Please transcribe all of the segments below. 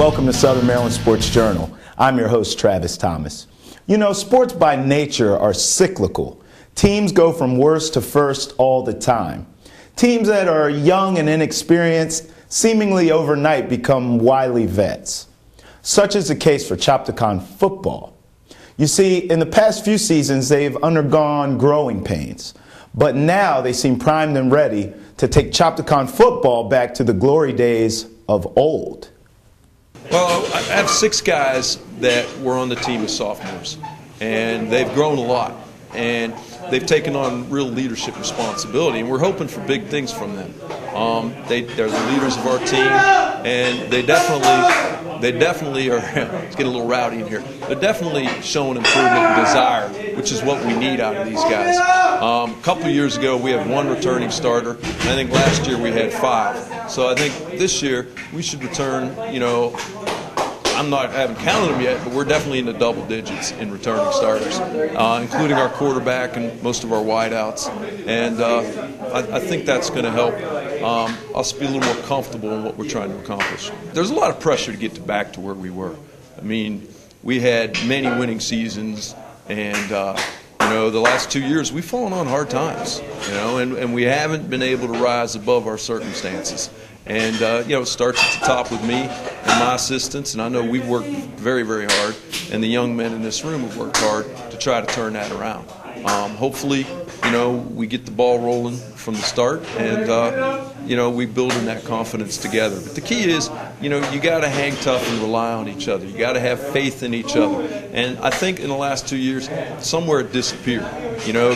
Welcome to Southern Maryland Sports Journal. I'm your host, Travis Thomas. You know, sports by nature are cyclical. Teams go from worst to first all the time. Teams that are young and inexperienced seemingly overnight become wily vets. Such is the case for Chopticon football. You see, in the past few seasons, they've undergone growing pains. But now they seem primed and ready to take Chopticon football back to the glory days of old. Well, I have 6 guys that were on the team as sophomores, and they've grown a lot, and they've taken on real leadership responsibility, and we're hoping for big things from them. They're the leaders of our team, and they definitely are, it's getting a little rowdy in here, they're definitely showing improvement and desire, which is what we need out of these guys. A couple of years ago, we had 1 returning starter, and I think last year we had 5. So I think this year we should return, I haven't counted them yet, but we're definitely in the double digits in returning starters, including our quarterback and most of our wideouts. And I think that's going to help us be a little more comfortable in what we're trying to accomplish. There's a lot of pressure to get back to where we were. I mean, we had many winning seasons, and the last 2 years we've fallen on hard times, and we haven't been able to rise above our circumstances. And, it starts at the top with me and my assistants, and I know we've worked very, very hard, and the young men in this room have worked hard to try to turn that around. Hopefully, we get the ball rolling from the start, and, we build in that confidence together. But the key is, you got to hang tough and rely on each other. You got to have faith in each other. And I think in the last 2 years, somewhere it disappeared.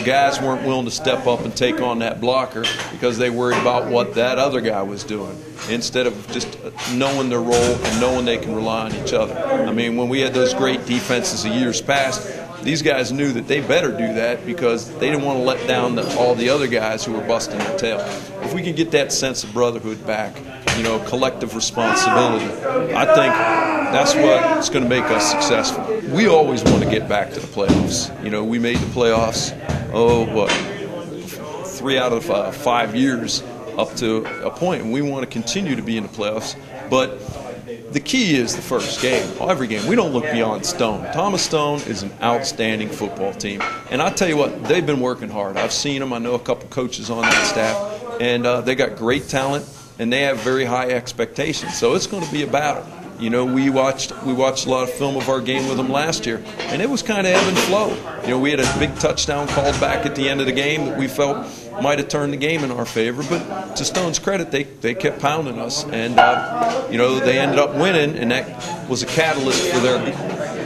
Guys weren't willing to step up and take on that blocker because they worried about what that other guy was doing, instead of just knowing their role and knowing they can rely on each other. I mean, when we had those great defenses of years past, these guys knew that they better do that because they didn't want to let down all the other guys who were busting their tail. If we can get that sense of brotherhood back, collective responsibility, I think that's what's going to make us successful. We always want to get back to the playoffs. We made the playoffs, 3 out of 5 years up to a point, and we want to continue to be in the playoffs. But the key is the first game, every game. We don't look beyond Stone. Thomas Stone is an outstanding football team. And I tell you what, they've been working hard. I've seen them. I know a couple coaches on that staff. And they got great talent, and they have very high expectations. So it's going to be a battle. We watched a lot of film of our game with them last year, and it was kind of ebb and flow. We had a big touchdown called back at the end of the game that we felt might have turned the game in our favor, but to Stone's credit, they kept pounding us, and they ended up winning, and that was a catalyst for their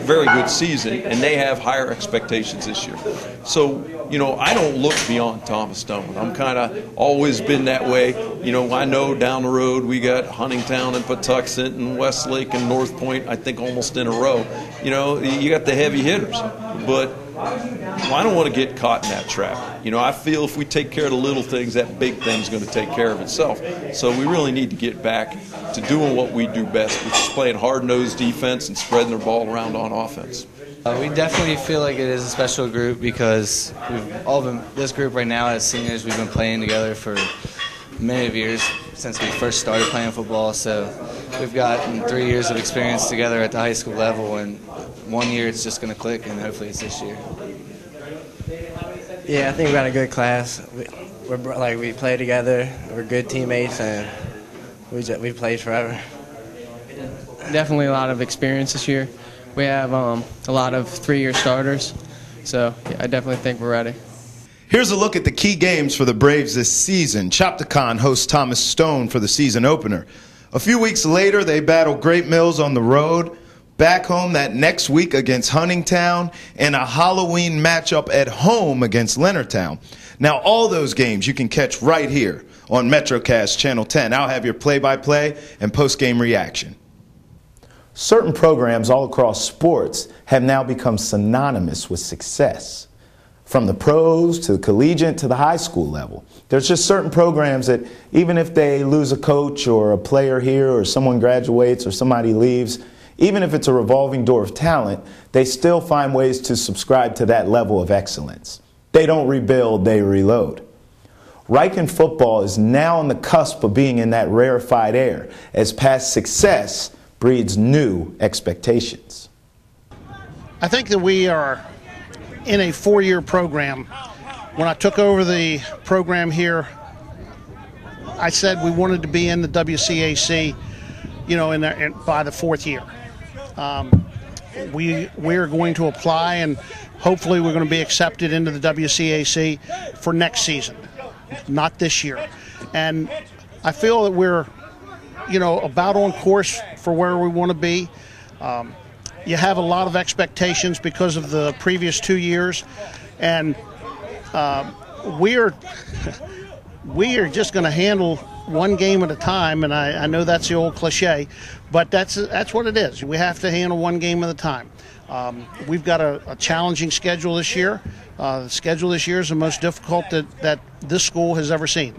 very good season, and they have higher expectations this year. So, I don't look beyond Thomas Stone. I'm kind of always been that way. I know down the road we got Huntingtown and Patuxent and Westlake and North Point, I think almost in a row. You got the heavy hitters, but I don't want to get caught in that trap. I feel if we take care of the little things, that big thing's going to take care of itself. So we really need to get back to doing what we do best, which is playing hard-nosed defense and spreading the ball around on offense. We definitely feel like it is a special group because this group right now as seniors, we've been playing together for many years since we first started playing football. So we've gotten 3 years of experience together at the high school level, and 1 year it's just going to click, and hopefully it's this year. Yeah, I think we got a good class. We play together. We're good teammates, and we played forever. Definitely a lot of experience this year. We have a lot of 3-year starters, so yeah, I definitely think we're ready. Here's a look at the key games for the Braves this season. Chopticon hosts Thomas Stone for the season opener. A few weeks later, they battle Great Mills on the road. Back home that next week against Huntingtown, and a Halloween matchup at home against Leonardtown. Now, all those games you can catch right here on MetroCast Channel 10. I'll have your play-by-play and post-game reaction. Certain programs all across sports have now become synonymous with success. From the pros to the collegiate to the high school level. There's just certain programs that even if they lose a coach or a player here or someone graduates or somebody leaves, even if it's a revolving door of talent, they still find ways to subscribe to that level of excellence. They don't rebuild, they reload. Ryken football is now on the cusp of being in that rarefied air as past success breeds new expectations. I think that we are in a 4-year program. When I took over the program here, I said we wanted to be in the WCAC, by the 4th year. We're going to apply, and hopefully we're going to be accepted into the WCAC for next season, not this year. And I feel that we're, about on course for where we want to be. You have a lot of expectations because of the previous 2 years, and we are just going to handle one game at a time. And I know that's the old cliche, but that's what it is. We have to handle one game at a time. We've got a challenging schedule this year. The schedule this year is the most difficult that this school has ever seen.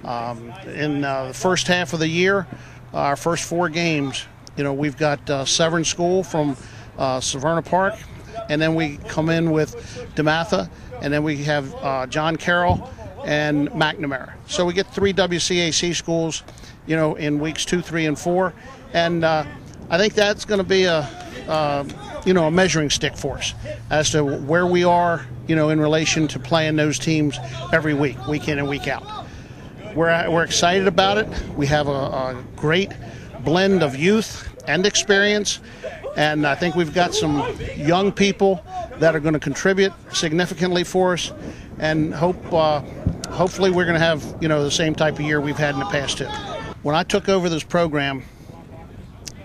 In the first half of the year, our first 4 games, we've got Severn School from Severna Park, and then we come in with DeMatha, and then we have John Carroll and McNamara. So we get 3 WCAC schools, in weeks 2, 3, and 4, and I think that's going to be a measuring stick for us as to where we are, in relation to playing those teams every week, week in and week out. We're excited about it. We have a great blend of youth and experience, and I think we've got some young people that are going to contribute significantly for us, and hopefully we're going to have the same type of year we've had in the past too. When I took over this program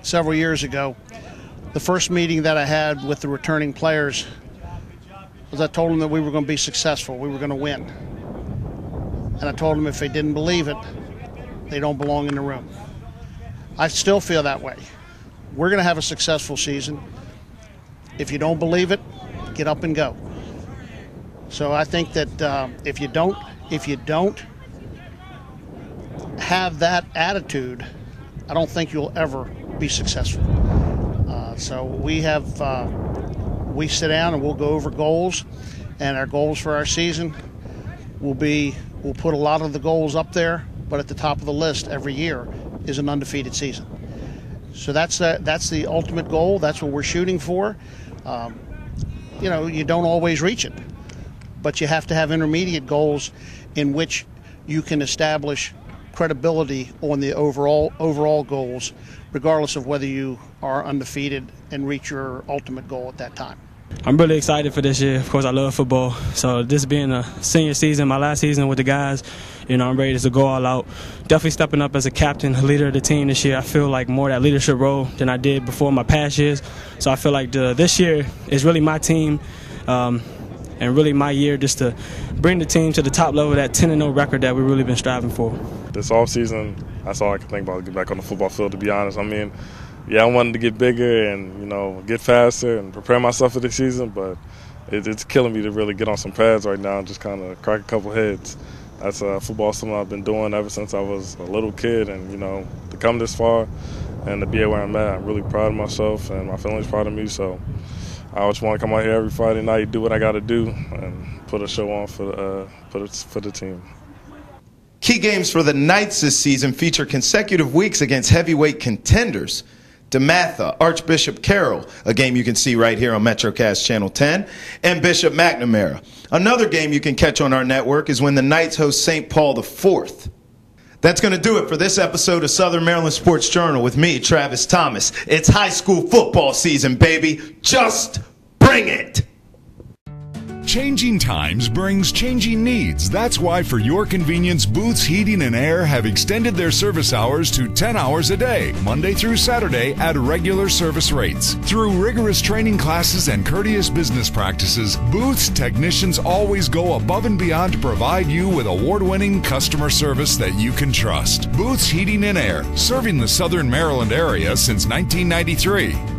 several years ago, the first meeting that I had with the returning players was I told them that we were going to be successful, we were going to win. And I told them if they didn't believe it, they don't belong in the room. I still feel that way. We're going to have a successful season. If you don't believe it, get up and go. So I think that if you don't have that attitude, I don't think you'll ever be successful. So we sit down and we'll go over goals, and our goals for our season we'll put a lot of the goals up there, but at the top of the list every year is an undefeated season. So that's the ultimate goal. That's what we're shooting for. You don't always reach it, but you have to have intermediate goals in which you can establish credibility on the overall goals, regardless of whether you are undefeated and reach your ultimate goal at that time. I'm really excited for this year. Of course, I love football. So this being a senior season, my last season with the guys, I'm ready to go all out. Definitely stepping up as a captain, a leader of the team this year. I feel like more that leadership role than I did before my past years. So I feel like this year is really my team and really my year just to bring the team to the top level of that 10-0 record that we've really been striving for. This offseason, that's all I can think about, get back on the football field, to be honest. I wanted to get bigger and, get faster and prepare myself for the season, but it's killing me to really get on some pads right now and just kind of crack a couple heads. That's football, something I've been doing ever since I was a little kid, and, to come this far and to be where I'm at, I'm really proud of myself, and my family's proud of me, so I just want to come out here every Friday night, do what I got to do, and put a show on for the team. Key games for the Knights this season feature consecutive weeks against heavyweight contenders. DeMatha, Archbishop Carroll, a game you can see right here on MetroCast Channel 10, and Bishop McNamara. Another game you can catch on our network is when the Knights host St. Paul IV. That's going to do it for this episode of Southern Maryland Sports Journal with me, Travis Thomas. It's high school football season, baby. Just bring it! Changing times brings changing needs. That's why, for your convenience, Booth's Heating and Air have extended their service hours to 10 hours a day, Monday through Saturday, at regular service rates. Through rigorous training classes and courteous business practices, Booth's technicians always go above and beyond to provide you with award-winning customer service that you can trust. Booth's Heating and Air, serving the Southern Maryland area since 1993.